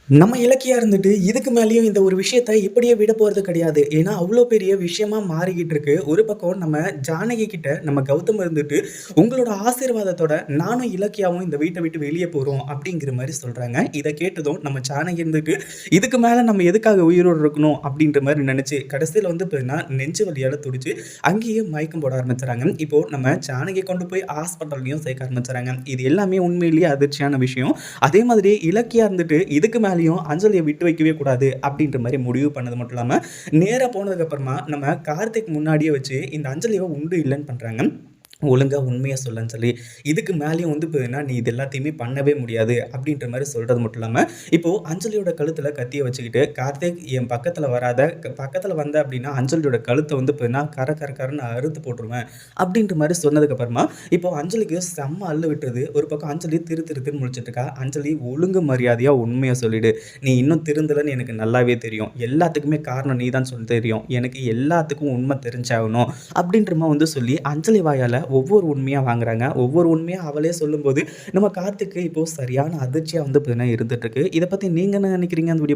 நம்ம இலக்கியா இருந்துட்டு, இதுக்கு மேலயும் இந்த ஒரு விஷயத்த இப்படியே விட போறது கிடையாது. ஏன்னா, அவ்ளோ பெரிய விஷயமா மாறிக்கிட்டு இருக்கு. ஒரு பக்கம் நம்ம ஜானகி கிட்ட நம்ம கௌதம் இருந்துட்டு, "உங்களோட ஆசீர்வாதத்தோட நானும் இலக்கியாவும் இந்த வீட்ட விட்டு வெளிய போறோம்." அப்படிங்கிற மாரி சொல்றாங்க. இத கேட்டதும் நம்ம ஜானகி இருந்துட்டு, "இதுக்கு மேல நம்ம எதுக்காக உயிரோட இருக்கணும்?" அப்படின்ற மாரி நெனச்சு, கடைசில வந்து பார்த்தீங்கன்னா, நெஞ்சு வலியால துடிச்சு, அங்கேயே மயக்கம் போட ஆரம்பிச்சுறாங்க. இப்போ நம்ம ஜானகிய கொண்டு போய் ஹாஸ்பிட்டல்லயும் சேர்க்க ஆரம்பிச்சுறாங்க. இது எல்லாமே உண்மையிலேயே அதிர்ச்சியான விஷயம். அதே மாதிரி இலக்கியா இருந்துட்டு, இதுக்கு மேலயும் அஞ்சலிய விட்டு வைக்கவே கூடாது அப்படின்ற மாரி முடிவு பண்ணது மட்டும் இல்லாம, நேரா போனதுக்கு அப்புறமா நம்ம கார்த்திக் முன்னாடியே வச்சு இந்த அஞ்சலிய உண்டு இல்லன்னு பண்றாங்க. ஒழுங்கா உண்மைய சொல்லுன்னு சொல்லி, இதுக்கு மேலயும் வந்து பார்த்தீங்கன்னா, நீ இது எல்லாத்தையுமே பண்ணவே முடியாது அப்படின்ற மாரி சொல்றது மட்டும் இல்லாம, இப்போ அஞ்சலியோட கழுத்துல கத்திய வச்சுக்கிட்டு, கார்த்திக் என் பக்கத்துல வராத, பக்கத்துல வந்த அப்படின்னா அஞ்சலியோட கழுத்த வந்து பார்த்தீங்கன்னா, கர கர கரன்னு அறுத்து போட்டுருவேன் அப்படின்ற மாரி சொன்னதுக்கு அப்புறமா, இப்போ அஞ்சலிக்கு செம்ம அல்லு விட்டுருது. ஒரு பக்கம் அஞ்சலி திரு திரு திருன்னு முழிச்சுட்டு இருக்கா. அஞ்சலி ஒழுங்கு மரியாதையா உண்மைய சொல்லிடு. நீ இன்னும் திருந்தலன்னு எனக்கு நல்லாவே தெரியும். எல்லாத்துக்குமே காரணம் நீ தான் சொல்லி தெரியும். எனக்கு எல்லாத்துக்கும் உண்மை தெரிஞ்சாகணும். அப்படின்ற வந்து சொல்லி அஞ்சலி வாயால ஒவ்வொரு உண்மையா வாங்குறாங்க. ஒவ்வொரு உண்மையா அவளே சொல்லும்போது, நம்ம கார்த்திக்கு இப்போ சரியான அதிர்ச்சியா வந்து பார்த்தீங்கன்னா இருந்துட்டு இருக்கு. இத பத்தி நீங்க என்ன நினைக்கிறீங்க? அந்த வீடியோ